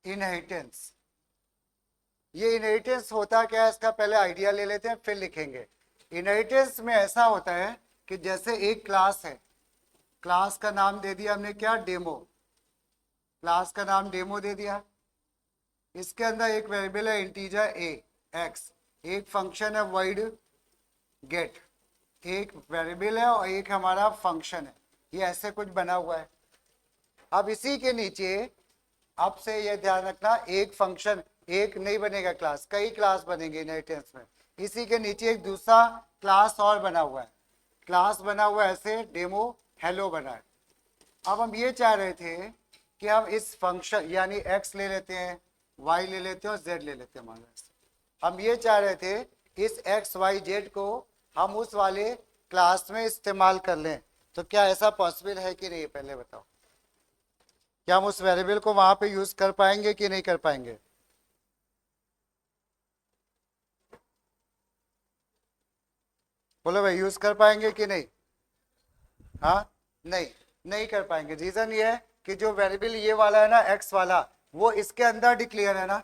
Inheritance. ये inheritance होता क्या है इसका पहले आइडिया ले लेते हैं फिर लिखेंगे। इनहेरिटेंस में ऐसा होता है कि जैसे एक क्लास है, क्लास का नाम दे दिया हमने क्या, डेमो। क्लास का नाम डेमो दे दिया। इसके अंदर एक वेरिएबल है इंटीजर ए एक्स, एक फंक्शन है void गेट, एक वेरिएबल है और एक हमारा फंक्शन है। ये ऐसे कुछ बना हुआ है। अब इसी के नीचे अब से ये ध्यान रखना, एक फंक्शन एक नहीं बनेगा क्लास, कई क्लास बनेंगे इनहेरिटेंस में। इसी के नीचे एक दूसरा क्लास और बना हुआ है, क्लास बना हुआ है ऐसे डेमो हेलो बना है। अब हम ये चाह रहे थे कि हम इस फंक्शन यानी x ले लेते हैं, y ले लेते हैं और z ले लेते हैं। मान लो हम ये चाह रहे थे इस x y z को हम उस वाले क्लास में इस्तेमाल कर लें, तो क्या ऐसा पॉसिबल है कि नहीं, पहले बताओ। क्या हम उस वेरिएबल को वहां पे यूज कर पाएंगे कि नहीं कर पाएंगे? बोलो भाई, यूज कर पाएंगे कि नहीं? हाँ, नहीं, नहीं कर पाएंगे। रीजन ये है कि जो वेरिएबल ये वाला है ना, एक्स वाला, वो इसके अंदर डिक्लेयर है ना,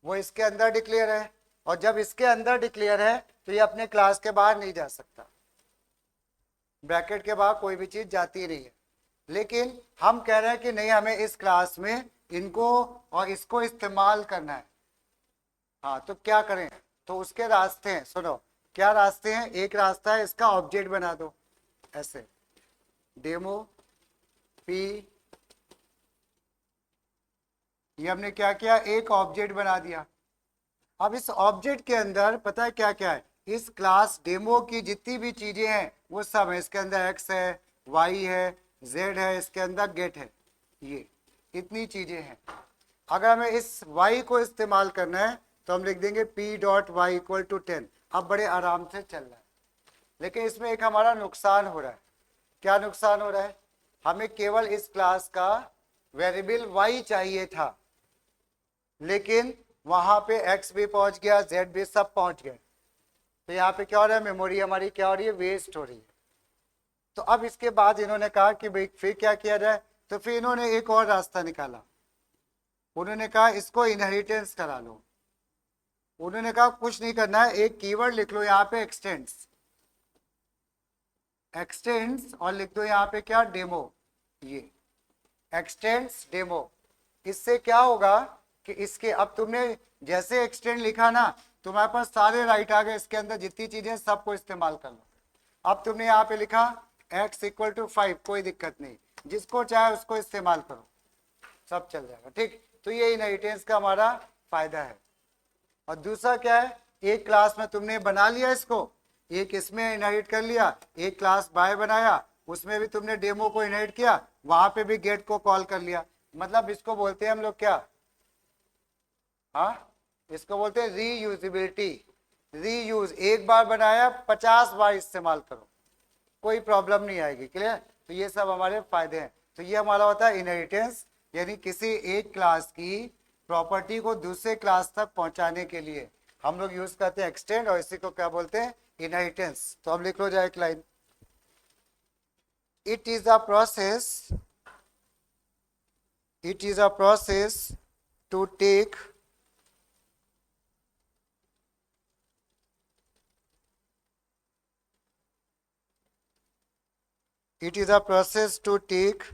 वो इसके अंदर डिक्लेयर है, और जब इसके अंदर डिक्लेयर है तो ये अपने क्लास के बाहर नहीं जा सकता। ब्रैकेट के बाहर कोई भी चीज जाती नहीं है। लेकिन हम कह रहे हैं कि नहीं, हमें इस क्लास में इनको और इसको इस्तेमाल करना है। हाँ, तो क्या करें? तो उसके रास्ते हैं, सुनो क्या रास्ते हैं। एक रास्ता है इसका ऑब्जेक्ट बना दो ऐसे, डेमो पी, ये हमने क्या किया, एक ऑब्जेक्ट बना दिया। अब इस ऑब्जेक्ट के अंदर पता है क्या क्या है, इस क्लास डेमो की जितनी भी चीजें हैं वो सब है। इसके अंदर एक्स है, वाई है, जेड है, इसके अंदर गेट है, ये इतनी चीजें हैं। अगर हमें इस y को इस्तेमाल करना है तो हम लिख देंगे p dot Y equal to 10। अब बड़े आराम से चल रहा है, लेकिन इसमें एक हमारा नुकसान हो रहा है। क्या नुकसान हो रहा है? हमें केवल इस क्लास का वेरिएबल y चाहिए था, लेकिन वहां पे x भी पहुंच गया, z भी, सब पहुंच गए। तो यहाँ पे क्या हो रहा है, मेमोरी हमारी क्या हो रही है, वेस्ट हो रही है। तो अब इसके बाद इन्होंने कहा कि भाई फिर क्या किया जाए, तो फिर इन्होंने एक और रास्ता निकाला। उन्होंने कहा इसको इनहेरिटेंस करा लो। उन्होंने कहा कुछ नहीं करना है, एक कीवर्ड लिख लो यहाँ पे एक्सटेंड्स, एक्सटेंड्स, और लिख दो यहाँ पे क्या, डेमो। ये एक्सटेंड्स डेमो। इससे क्या होगा कि इसके, अब तुमने जैसे एक्सटेंड लिखा ना, तुम्हारे पास सारे राइट आ गए, इसके अंदर जितनी चीजें सबको इस्तेमाल कर लो। अब तुमने यहाँ पे लिखा x इक्वल टू 5, कोई दिक्कत नहीं, जिसको चाहे उसको इस्तेमाल करो, सब चल जाएगा, ठीक। तो ये इनहेरिटेंस का हमारा फायदा है। और दूसरा क्या है, एक क्लास में तुमने बना लिया इसको, एक इसमें इनहेरिट कर लिया, एक क्लास बाय बनाया, उसमें भी तुमने डेमो को इनहेरिट किया, वहां पे भी गेट को कॉल कर लिया। मतलब इसको बोलते हैं हम लोग क्या, हाँ, इसको बोलते हैं रीयूजिबिलिटी। रीयूज, एक बार बनाया 50 बार इस्तेमाल करो, कोई प्रॉब्लम नहीं आएगी। क्लियर? तो ये सब हमारे फायदे हैं। तो ये हमारा होता है इनहेरिटेंस, यानी किसी एक क्लास की प्रॉपर्टी को दूसरे क्लास तक पहुंचाने के लिए हम लोग यूज करते हैं एक्सटेंड, और इसी को क्या बोलते हैं, इनहेरिटेंस। तो अब लिख लो जाए एक line, it is a process, it is a process to take it is a process to take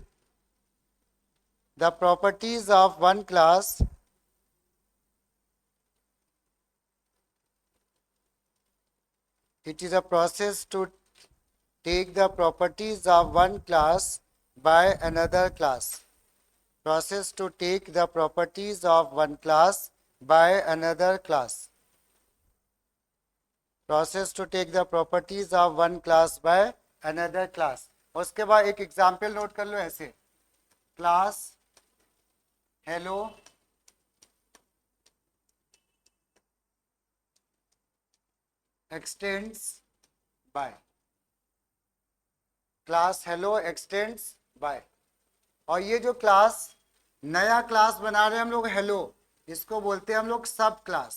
the properties of one class it is a process to take the properties of one class by another class. Process to take the properties of one class by another class. Process to take the properties of one class by another class. उसके बाद एक example note कर लो ऐसे, class hello extends by, class hello extends by. और ये जो class, नया क्लास बना रहे हैं हम लोग हेलो, इसको बोलते हैं हम लोग सब क्लास,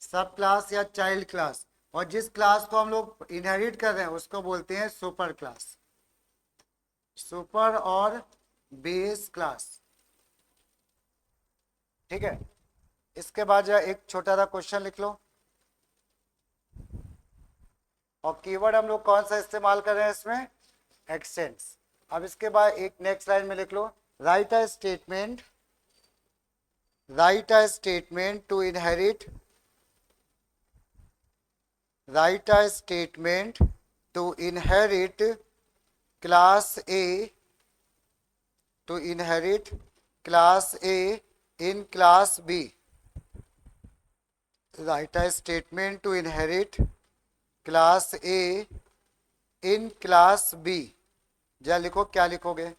सब क्लास या चाइल्ड क्लास। और जिस क्लास को हम लोग इनहेरिट कर रहे हैं उसको बोलते हैं सुपर क्लास, सुपर और बेस क्लास। ठीक है, इसके बाद जो एक छोटा सा क्वेश्चन लिख लो, और कीवर्ड हम लोग कौन सा इस्तेमाल कर रहे हैं इसमें, एक्सटेंड्स। अब इसके बाद एक नेक्स्ट लाइन में लिख लो, write a statement, write a statement to inherit, write a statement to inherit class A, to inherit class A in class B, write a statement to inherit class A in class B। जरा लिखो, क्या लिखोगे,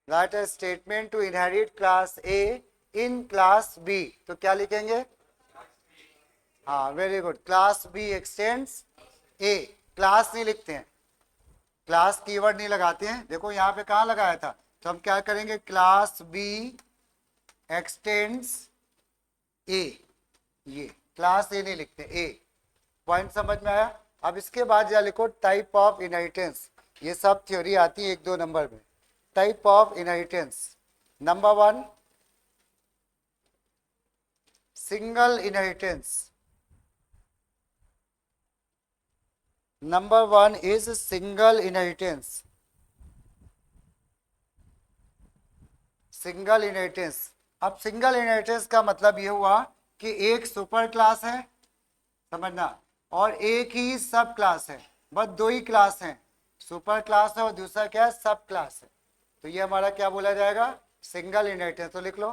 write a statement to inherit class A in class B, तो क्या लिखेंगे, हाँ very good, class B extends A. Class नहीं लिखते हैं, क्लास कीवर्ड नहीं लगाते हैं, देखो यहाँ पे कहाँ लगाया था, तो हम क्या करेंगे, क्लास बी एक्सटेंड्स ए, ये क्लास ए नहीं लिखते, ए। पॉइंट समझ में आया। अब इसके बाद या लिखो टाइप ऑफ इनहेरिटेंस, ये सब थ्योरी आती है 1-2 नंबर में। Type of inheritance, number 1 single inheritance, number 1 is single inheritance, single inheritance. अब सिंगल इनहेरिटेंस का मतलब ये हुआ कि एक सुपर क्लास है, समझना, और एक ही सब क्लास है, बस 2 ही क्लास हैं, सुपर क्लास है और दूसरा क्या है, सब क्लास है, तो ये हमारा क्या बोला जाएगा, सिंगल इनहेरिटेंस। तो लिख लो,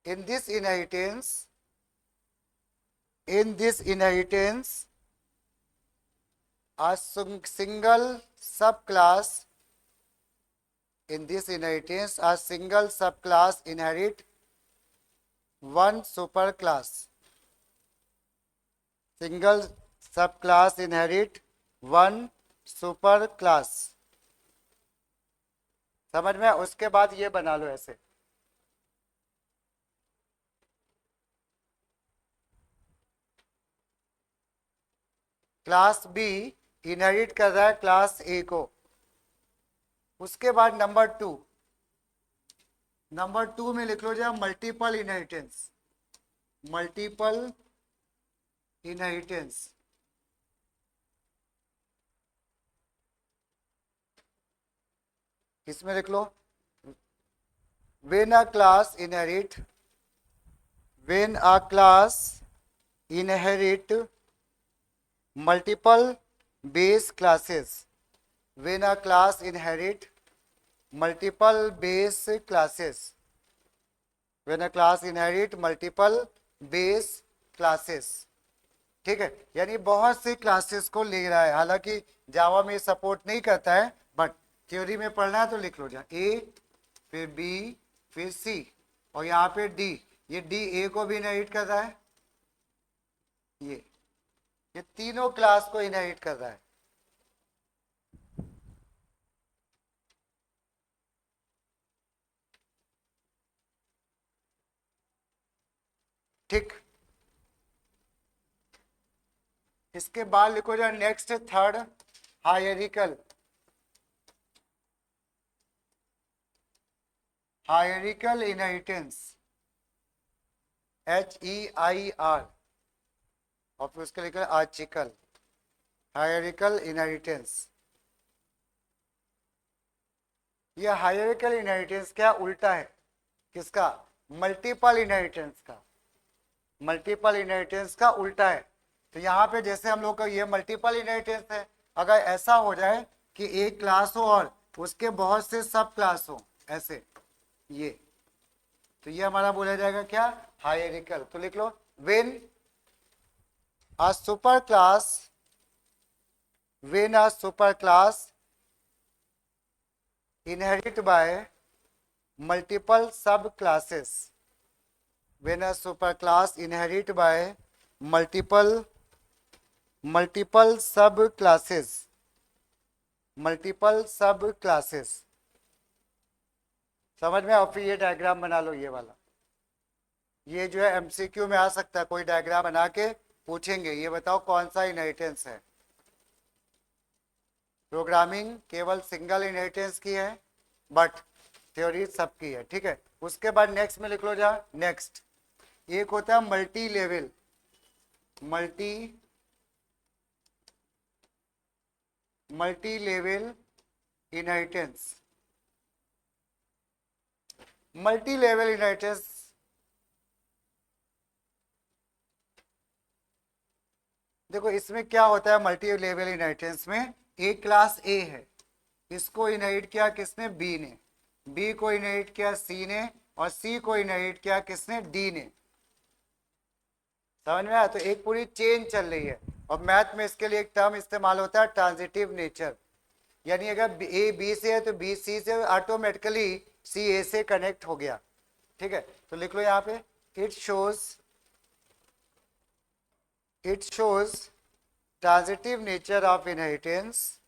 in this inheritance, in this inheritance a single subclass, in this inheritance a single subclass inherit one superclass, single subclass inherit one superclass। समझ में, उसके बाद ये बना लो ऐसे, क्लास बी इनहेरिट कर रहा है क्लास ए को। उसके बाद नंबर टू में लिख लो जाए मल्टीपल इनहेरिटेंस, मल्टीपल इनहेरिटेंस। इसमें लिख लो, when a class inherit, when a class inherit multiple base classes, when a class inherit multiple base classes, when a class inherit multiple base classes, ठीक है, यानी बहुत सी classes को ले रहा है, हालांकि जावा में सपोर्ट नहीं करता है, बट थ्योरी में पढ़ना है तो लिख लो जा, ए फिर बी फिर सी और यहाँ पे डी, ये डी ए को भी इनहेरिट कर रहा है, ये तीनों क्लास को इनहेरिट कर रहा है। ठीक, इसके बाद लिखो जाए नेक्स्ट थर्ड हायरिकल, हायरिकल इनहेरिटेंस, HEIR और फिर उसके लिखा आर्टिकल, हायरिकल इनहेरिटेंस। ये हायरिकल इनहेरिटेंस क्या उल्टा है, किसका, मल्टीपल इनहेरिटेंस का, मल्टीपल इनहेरिटेंस का उल्टा है। तो यहाँ पे जैसे हम लोग का ये मल्टीपल इनहेरिटेंस है, अगर ऐसा हो जाए कि एक क्लास हो और उसके बहुत से सब क्लास हो ऐसे, ये तो ये हमारा बोला जाएगा क्या, हायरिकल। तो लिख लो, when a super class, when a super class inherit by multiple subclasses, when a super class inherit by multiple subclasses, multiple subclasses, समझ में। और फिर ये डायग्राम बना लो, ये वाला, ये जो है एमसीक्यू में आ सकता है, कोई डायग्राम बना के पूछेंगे, ये बताओ कौन सा इनहेरिटेंस है। प्रोग्रामिंग केवल सिंगल इनहेरिटेंस की है, बट थ्योरी सबकी है, ठीक है। उसके बाद नेक्स्ट में लिख लो जा, नेक्स्ट एक होता है multi level, multi level inheritance. Multi level inheritance देखो इसमें क्या होता है, मल्टी लेवल इनहेरिटेंस में एक क्लास ए है, इसको इनहेरिट किया किसने, बी ने, बी को इनहेरिट किया सी ने, और सी को इनहेरिट किया किसने, डी ने। समझ में आया? तो एक पूरी चेन चल रही है, और मैथ में इसके लिए एक टर्म इस्तेमाल होता है ट्रांजिटिव नेचर, यानी अगर ए बी से है तो बी सी से ऑटोमेटिकली सी ए से कनेक्ट हो गया, ठीक है। तो लिख लो यहाँ पे, it shows transitive nature of inheritance,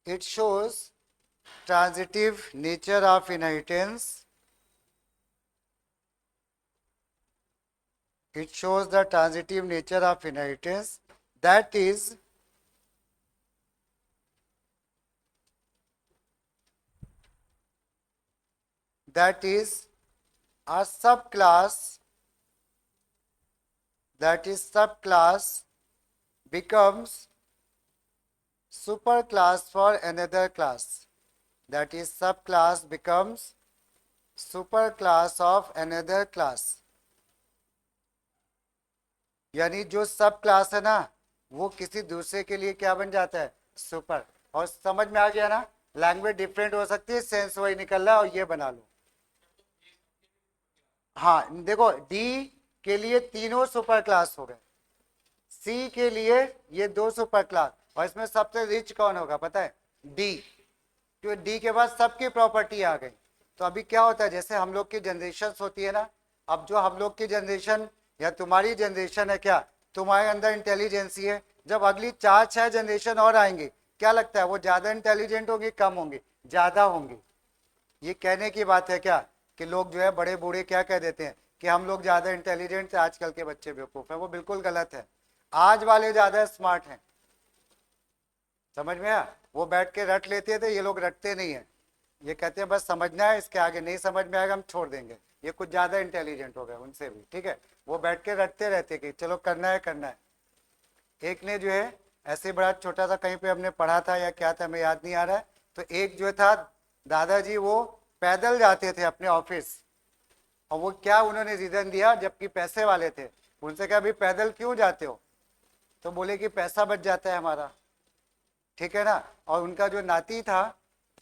it shows transitive nature of inheritance, it shows the transitive nature of inheritance, that is a subclass, becomes superclass for another class, that is subclass becomes superclass of another class। यानी जो सब class है ना वो किसी दूसरे के लिए क्या बन जाता है, सुपर। और समझ में आ गया ना, लैंग्वेज डिफरेंट हो सकती है, सेंस वही निकल रहा है, और ये बना लो। हाँ देखो, डी के लिए तीनों सुपर क्लास हो गए, सी के लिए ये दो सुपर क्लास, और इसमें सबसे रिच कौन होगा पता है, डी, क्योंकि डी के बाद सबकी प्रॉपर्टी आ गई। तो अभी क्या होता है, जैसे हम लोग की जनरेशन होती है ना, अब जो हम लोग की जनरेशन या तुम्हारी जनरेशन है, क्या तुम्हारे अंदर इंटेलिजेंसी है, जब अगली 4-6 जनरेशन और आएंगे, क्या लगता है वो ज्यादा इंटेलिजेंट होंगे, कम होंगे, ज्यादा होंगे। ये कहने की बात है क्या, कि लोग जो है बड़े बूढ़े क्या कह देते हैं कि हम लोग ज्यादा इंटेलिजेंट थे, आजकल के बच्चे बेवकूफ है, वो बिल्कुल गलत है। आज वाले ज्यादा स्मार्ट हैं, समझ में आया? वो बैठ के रट लेते थे, ये लोग रटते नहीं है, ये कहते हैं बस समझना है, इसके आगे नहीं समझ में आएगा हम छोड़ देंगे। ये कुछ ज्यादा इंटेलिजेंट हो गए उनसे भी, ठीक है। वो बैठ के रटते रहते कि चलो करना है करना है। एक ने जो है ऐसे बड़ा छोटा सा कहीं पे हमने पढ़ा था या क्या था, हमें याद नहीं आ रहा है, तो एक जो था दादाजी वो पैदल जाते थे अपने ऑफिस, और वो क्या उन्होंने रीजन दिया, जबकि पैसे वाले थे, उनसे कहा भाई पैदल क्यों जाते हो, तो बोले कि पैसा बच जाता है हमारा, ठीक है ना। और उनका जो नाती था,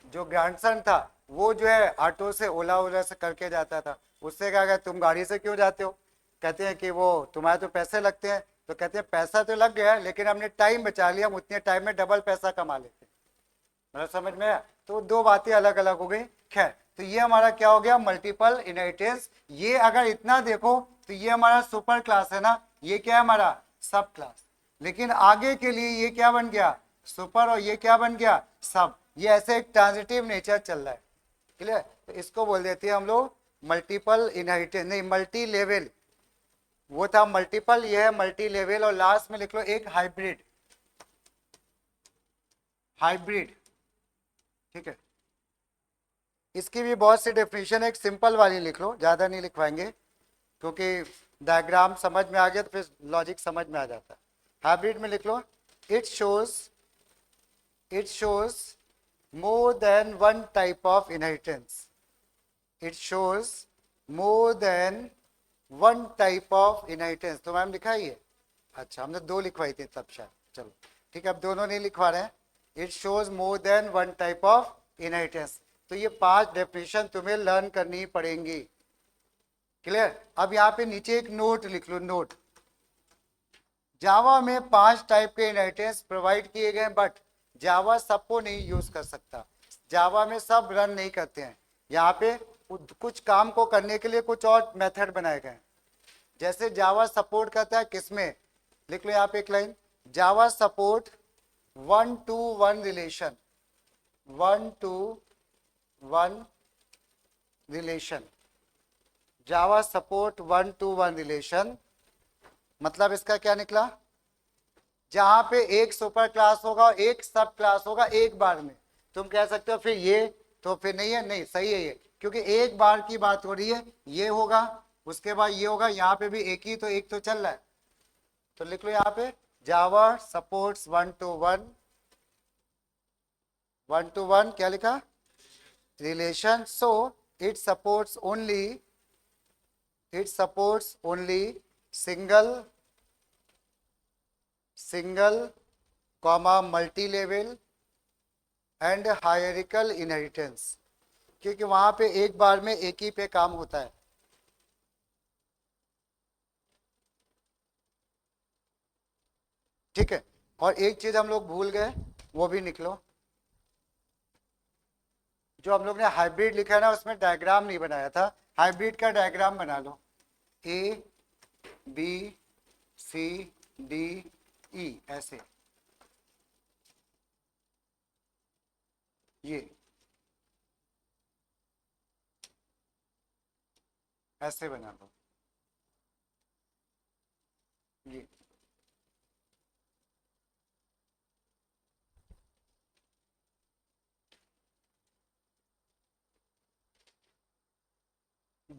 जो ग्रैंडसन था, वो जो है ऑटो से ओला से करके जाता था, उससे कहा तुम गाड़ी से क्यों जाते हो, कहते हैं कि वो तुम्हारे तो पैसे लगते हैं, तो कहते हैं पैसा तो लग गया लेकिन हमने टाइम बचा लिया, हम उतने टाइम में डबल पैसा कमा लेते। मतलब समझ में आया? तो दो बातें अलग अलग हो गई। खैर, तो ये हमारा क्या हो गया, मल्टीपल इनहेरिटेंस। ये अगर इतना देखो तो ये हमारा सुपर क्लास है ना, ये क्या है हमारा सब क्लास, लेकिन आगे के लिए ये क्या बन गया, सुपर, और ये क्या बन गया, सब। ये ऐसे एक ट्रांजिटिव नेचर चल रहा है, क्लियर? तो इसको बोल देते हैं हम लोग मल्टीपल इनहेरिटेंस, नहीं मल्टी लेवल, वो था मल्टीपल, ये है मल्टी लेवल। और लास्ट में लिख लो एक हाइब्रिड, ठीक है। इसकी भी बहुत सी डेफिनेशन है, एक सिंपल वाली लिख लो, ज्यादा नहीं लिखवाएंगे, क्योंकि डायग्राम समझ में आ गया तो फिर लॉजिक समझ में आ जाता है। हाइब्रिड में लिख लो, it shows more than one type of inheritance, it shows more than one type of inheritance। तो मैम लिखा ही है, अच्छा हमने दो लिखवाई थी तब शायद, चलो ठीक है, अब दोनों नहीं लिखवा रहे हैं। It shows more than one type of inheritance. तो ये 5 डेफिनेशन तुम्हें लर्न करनी पड़ेंगी, क्लियर? अब यहाँ पे नीचे एक नोट लिख लो, नोट, जावा में 5 टाइप के इनहेरिटेंस प्रोवाइड किए गए, बट जावा सबको नहीं यूज कर सकता, जावा में सब रन नहीं करते हैं। यहाँ पे कुछ काम को करने के लिए कुछ और मेथड बनाए गए हैं, जैसे जावा सपोर्ट करता है किसमें, लिख लो यहाँ पे एक लाइन, जावा support 1-to-1 relation, 1-to-1 relation, जावा सपोर्ट 1-to-1 रिलेशन, मतलब इसका क्या निकला, जहां पे एक सुपर क्लास होगा और एक सब क्लास होगा एक बार में। तुम कह सकते हो फिर ये तो फिर नहीं है, नहीं सही है ये, क्योंकि एक बार की बात हो रही है, ये होगा उसके बाद ये होगा, यहाँ पे भी एक ही तो एक तो चल रहा है, तो लिख लो यहाँ पे जावा सपोर्ट्स 1-to-1 क्या लिखा, relation, so it supports only single comma multi level and हायरिकल inheritance, क्योंकि वहां पे एक बार में एक ही पे काम होता है। ठीक है, और एक चीज हम लोग भूल गए, वो भी निकलो, जो हम लोग ने हाइब्रिड लिखा है ना, उसमें डायग्राम नहीं बनाया था, हाइब्रिड का डायग्राम बना लो, A B C D E ऐसे, ये ऐसे बना लो, ये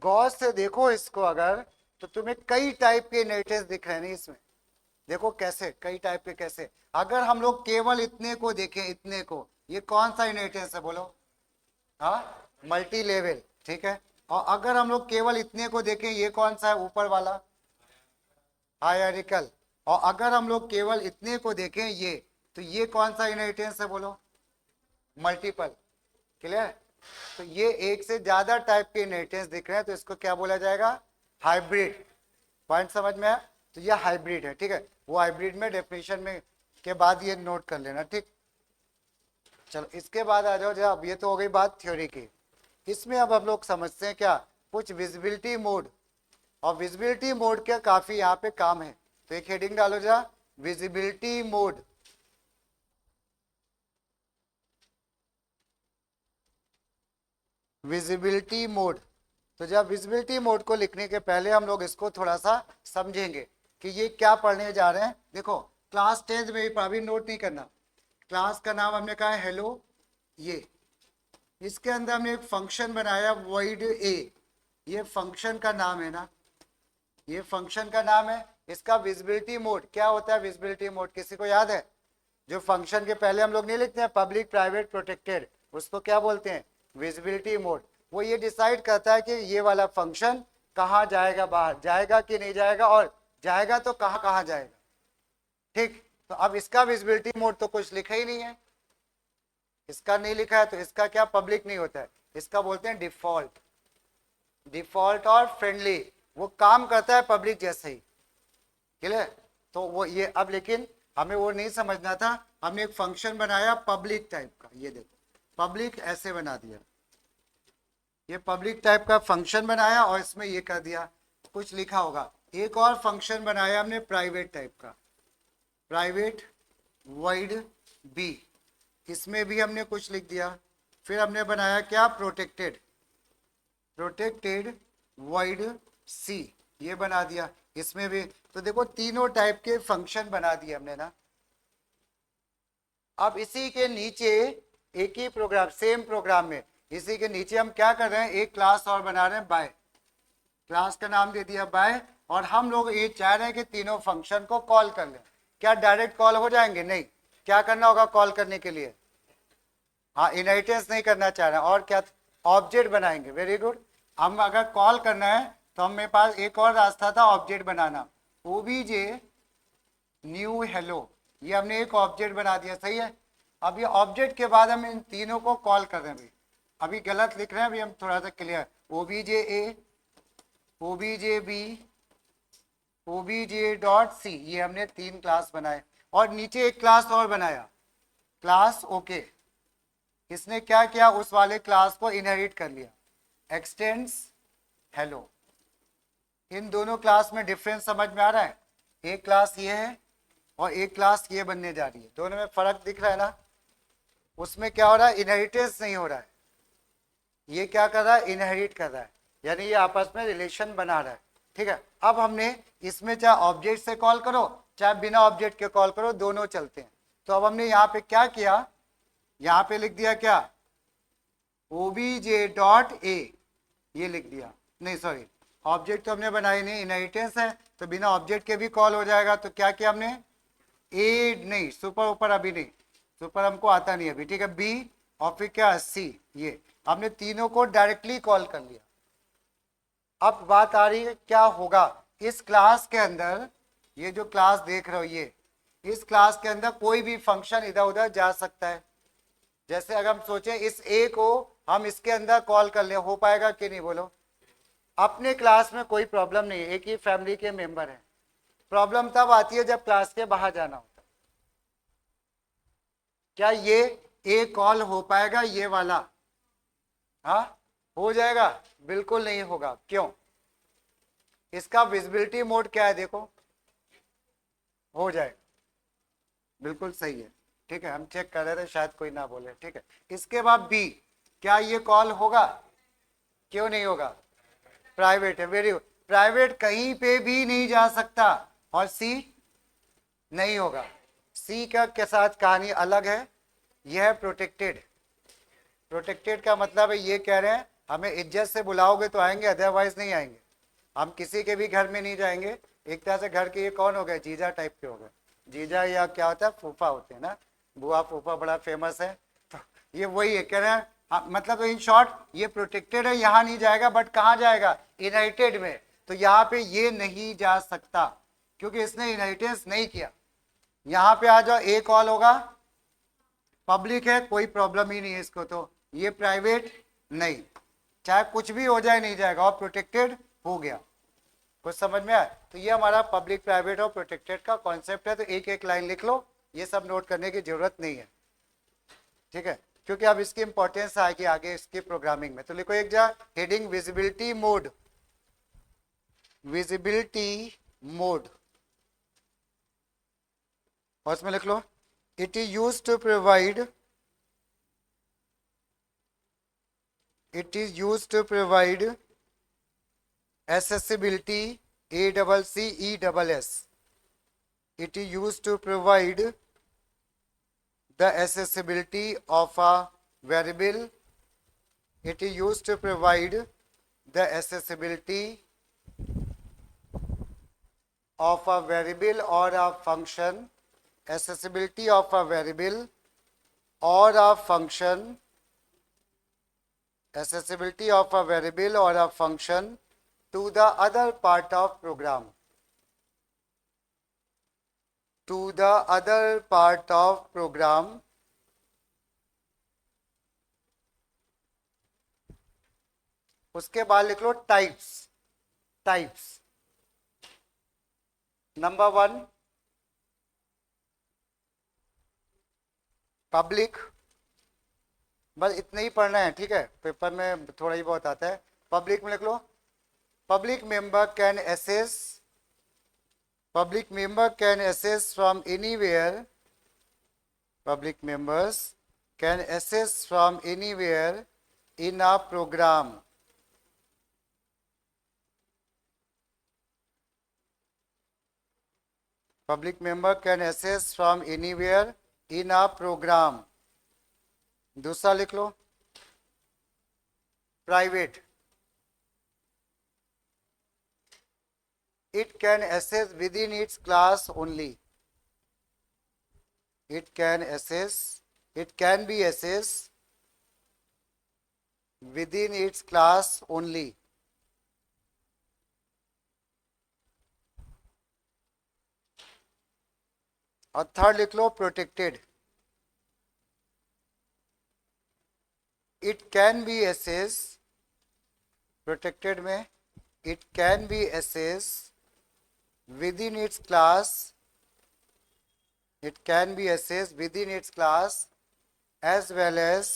गौर से देखो इसको अगर, तो तुम्हें कई टाइप के इनहेरिटेंस दिख रहे हैं नहीं इसमें, देखो कैसे कई टाइप के, कैसे अगर हम लोग केवल इतने को देखें, इतने को, ये कौन सा इनहेरिटेंस है बोलो, हाँ मल्टी लेवल, ठीक है, और अगर हम लोग केवल इतने को देखें, ये कौन सा है ऊपर वाला, हायरार्किकल, और अगर हम लोग केवल इतने को देखें ये, तो ये कौन सा इनहेरिटेंस है बोलो, मल्टीपल, क्लियर, तो ये एक से ज्यादा टाइप के इनहेरिटेंस दिख रहे हैं, तो इसको क्या बोला जाएगा, हाइब्रिड, पॉइंट समझ में आया, तो ये हाइब्रिड है, ठीक है, वो हाइब्रिड में डेफिनेशन में के बाद ये नोट कर लेना, ठीक। चलो इसके बाद आ जाओ, जब ये तो हो गई बात थ्योरी की, इसमें अब हम लोग समझते हैं क्या, कुछ विजिबिलिटी मोड, और विजिबिलिटी मोड के काफी यहाँ पे काम है, तो एक हेडिंग डालो जरा, विजिबिलिटी मोड, विजिबिलिटी मोड, तो जब विजिबिलिटी मोड को लिखने के पहले हम लोग इसको थोड़ा सा समझेंगे कि ये क्या पढ़ने जा रहे हैं। देखो क्लास 10 में भी अभी नोट नहीं करना, क्लास का नाम हमने कहा है हेलो, ये इसके अंदर हमने एक फंक्शन बनाया void a, ये फंक्शन का नाम है ना, ये फंक्शन का नाम है, इसका विजिबिलिटी मोड क्या होता है, विजिबिलिटी मोड किसी को याद है, जो फंक्शन के पहले हम लोग नहीं लिखते हैं पब्लिक प्राइवेट प्रोटेक्टेड, उसको क्या बोलते हैं, विजिबिलिटी मोड। वो ये डिसाइड करता है कि ये वाला फंक्शन कहाँ जाएगा, बाहर जाएगा कि नहीं जाएगा, और जाएगा तो कहाँ कहाँ जाएगा, ठीक। तो अब इसका विजिबिलिटी मोड तो कुछ लिखा ही नहीं है, इसका नहीं लिखा है, तो इसका क्या पब्लिक नहीं होता है, इसका बोलते हैं डिफॉल्ट, डिफॉल्ट और फ्रेंडली, वो काम करता है पब्लिक जैसे ही, क्लियर। तो वो ये अब, लेकिन हमें वो नहीं समझना था, हमने एक फंक्शन बनाया पब्लिक टाइप का, ये देखो पब्लिक ऐसे बना दिया, ये पब्लिक टाइप का फंक्शन बनाया और इसमें ये कर दिया, कुछ लिखा होगा। एक और फंक्शन बनाया हमने प्राइवेट टाइप का, प्राइवेट void b, इसमें भी हमने कुछ लिख दिया। फिर हमने बनाया क्या, प्रोटेक्टेड, प्रोटेक्टेड void c, ये बना दिया इसमें भी। तो देखो तीनों टाइप के फंक्शन बना दिए हमने ना। अब इसी के नीचे एक ही प्रोग्राम, सेम प्रोग्राम में इसी के नीचे हम क्या कर रहे हैं, एक क्लास और बना रहे हैं बाय, क्लास का नाम दे दिया बाय, और हम लोग ये चाह रहे हैं कि तीनों फंक्शन को कॉल कर लें। क्या डायरेक्ट कॉल हो जाएंगे, नहीं, क्या करना होगा कॉल करने के लिए, हाँ इनहेरिटेंस नहीं करना चाह रहे हैं, और क्या, ऑब्जेक्ट बनाएंगे, वेरी गुड। हम अगर कॉल करना है तो हमें पास एक और रास्ता था ऑब्जेक्ट बनाना, ओबीजे न्यू हेलो, ये हमने एक ऑब्जेक्ट बना दिया, सही है। अब ये ऑब्जेक्ट के बाद हम इन तीनों को कॉल कर रहे हैं, अभी गलत लिख रहे हैं, अभी हम थोड़ा सा clear, OBJ A, OBJ B, OBJ dot C, ये हमने तीन क्लास बनाए, और नीचे एक क्लास और बनाया, क्लास ओके, इसने क्या किया, उस वाले क्लास को इनहेरिट कर लिया, एक्सटेंड्स हेलो। इन दोनों क्लास में डिफरेंस समझ में आ रहा है, एक क्लास ये है और एक क्लास ये बनने जा रही है, दोनों में फर्क दिख रहा है ना। उसमें क्या हो रहा है, इनहेरिटेंस नहीं हो रहा है, ये क्या कर रहा है, इनहेरिट कर रहा है, यानी ये आपस में रिलेशन बना रहा है, ठीक है। अब हमने इसमें चाहे ऑब्जेक्ट से कॉल करो चाहे बिना ऑब्जेक्ट के कॉल करो, दोनों चलते हैं। तो अब हमने यहाँ पे क्या किया, यहाँ पे लिख दिया क्या, obj.a, ये लिख दिया, नहीं सॉरी, ऑब्जेक्ट तो हमने बनाई नहीं, इनहेरिटेंस है तो बिना ऑब्जेक्ट के भी कॉल हो जाएगा। तो क्या किया हमने, ए नहीं, सुपर ऊपर अभी नहीं, सुपर हमको आता नहीं अभी, ठीक है, बी और फिर क्या सी, ये हमने तीनों को डायरेक्टली कॉल कर लिया। अब बात आ रही है क्या होगा इस क्लास के अंदर, ये जो क्लास देख रहे हो ये, इस क्लास के अंदर कोई भी फंक्शन इधर उधर जा सकता है। जैसे अगर हम सोचें इस ए को हम इसके अंदर कॉल कर ले, हो पाएगा कि नहीं बोलो। अपने क्लास में कोई प्रॉब्लम नहीं है, एक ही फैमिली के मेंबर हैं। प्रॉब्लम तब आती है जब क्लास के बाहर जाना होता है। क्या ये ए कॉल हो पाएगा ये वाला, हाँ हो जाएगा, बिल्कुल नहीं होगा। क्यों, इसका विजिबिलिटी मोड क्या है, देखो हो जाएगा, बिल्कुल सही है, ठीक है, हम चेक कर रहे थे शायद कोई ना बोले, ठीक है। इसके बाद बी, क्या ये कॉल होगा, क्यों नहीं होगा, प्राइवेट है, वेरी गुड, प्राइवेट कहीं पे भी नहीं जा सकता। और सी नहीं होगा, सी का के साथ कहानी अलग है, यह है प्रोटेक्टेड। प्रोटेक्टेड का मतलब है ये कह रहे हैं हमें इज्जत से बुलाओगे तो आएंगे, अदरवाइज नहीं आएंगे। हम किसी के भी घर में नहीं जाएंगे, एक तरह से घर के ये कौन हो गए, जीजा टाइप के हो गए, जीजा या क्या होता है, फूफा होते हैं ना, बुआ फूफा बड़ा फेमस है, तो ये वही है, कह रहे हैं मतलब इन शॉर्ट ये प्रोटेक्टेड है, यहाँ नहीं जाएगा, बट कहाँ जाएगा, इनहेरिटेड में। तो यहाँ पे ये नहीं जा सकता क्योंकि इसने इनहेरिटेंस नहीं किया। यहाँ पे आ जाओ, ए कॉल होगा, पब्लिक है कोई प्रॉब्लम ही नहीं है इसको, तो ये प्राइवेट नहीं, चाहे कुछ भी हो जाए नहीं जाएगा, और प्रोटेक्टेड हो गया। कुछ समझ में आया, तो ये हमारा पब्लिक प्राइवेट और प्रोटेक्टेड का कॉन्सेप्ट है। तो एक एक लाइन लिख लो, ये सब नोट करने की जरूरत नहीं है, ठीक है, क्योंकि अब इसकी इंपॉर्टेंस आएगी आगे इसकी प्रोग्रामिंग में। तो लिखो एक जा heading visibility mode, visibility mode, और उसमें लिख लो it is used to provide, it is used to provide accessibility, ACCESS, it is used to provide the accessibility of a variable, it is used to provide the accessibility of a variable or a function, accessibility of a variable or a function, accessibility of a variable or a function to the other part of program, to the other part of program, उसके बाद लिख लो types, types number 1 public, बस इतना ही पढ़ना है, ठीक है, paper में थोड़ा ही बहुत आता है। पब्लिक में लिख लो public member can access, public member can access from anywhere, public members can access from anywhere in a program, public member can access from anywhere in a program. दूसरा लिख लो private, it can access within its class only, it can access, it can be accessed within its class only। और third लिख लो protected, it can be accessed, protected में it can be accessed within its class, it can be accessed within its class as well as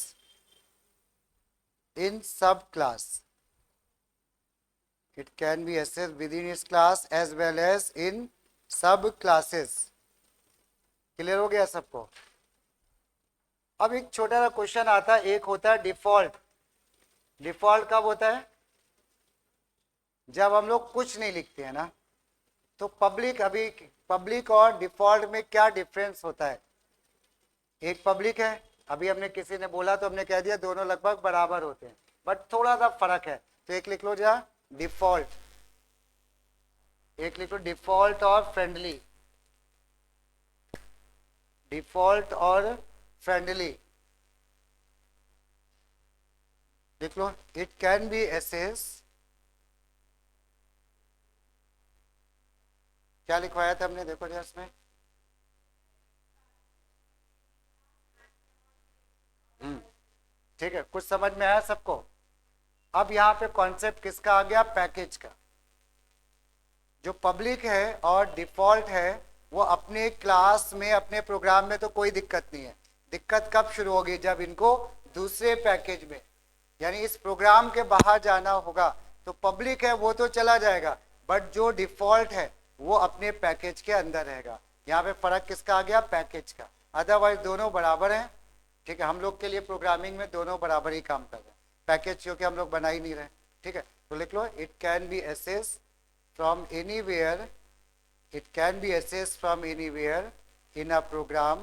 in subclass, it can be accessed within its class as well as in subclasses। Clear हो गया सबको। अब एक छोटा सा question आता है, एक होता है डिफॉल्ट, डिफॉल्ट कब होता है, जब हम लोग कुछ नहीं लिखते हैं ना, तो पब्लिक, अभी पब्लिक और डिफॉल्ट में क्या डिफरेंस होता है? एक पब्लिक है, अभी हमने किसी ने बोला तो हमने कह दिया दोनों लगभग बराबर होते हैं, बट थोड़ा सा फर्क है। तो एक लिख लो जा डिफॉल्ट, एक लिख लो डिफॉल्ट और फ्रेंडली, डिफॉल्ट और फ्रेंडली लिख लो। इट कैन बी एसेस, क्या लिखवाया था हमने, देखो जरा इसमें। ठीक है, कुछ समझ में आया सबको? अब यहाँ पे कॉन्सेप्ट किसका आ गया? पैकेज का। जो पब्लिक है और डिफॉल्ट है, वो अपने क्लास में, अपने प्रोग्राम में तो कोई दिक्कत नहीं है। दिक्कत कब शुरू होगी? जब इनको दूसरे पैकेज में, यानी इस प्रोग्राम के बाहर जाना होगा। तो पब्लिक है वो तो चला जाएगा, बट जो डिफॉल्ट है वो अपने पैकेज के अंदर रहेगा। यहाँ पे फर्क किसका आ गया? पैकेज का। अदरवाइज दोनों बराबर हैं। ठीक है, हम लोग के लिए प्रोग्रामिंग में दोनों बराबर ही काम कर रहे हैं, पैकेज क्योंकि हम लोग बना ही नहीं रहे। ठीक है, तो लिख लो it can be access from anywhere, it can be accessed from anywhere in a program,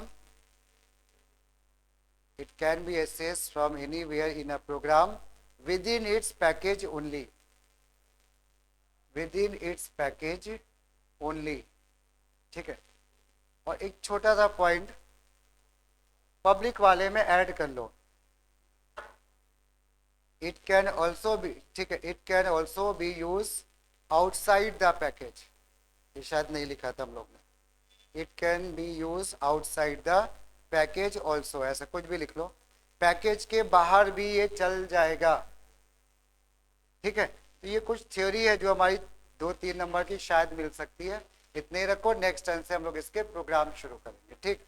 it can be accessed from anywhere in a program within its package only, within its package only। ठीक है, और एक छोटा सा point public वाले में add कर लो, it can also be, ठीक है, it can also be use outside the package. ये शायद नहीं लिखा था हम लोग ने, it can B use outside the package also, ऐसा कुछ भी लिख लो। पैकेज के बाहर भी ये चल जाएगा। ठीक है, तो ये कुछ थ्योरी है जो हमारी 2-3 नंबर की शायद मिल सकती है। इतने रखो, नेक्स्ट टाइम से हम लोग इसके प्रोग्राम शुरू करेंगे। ठीक।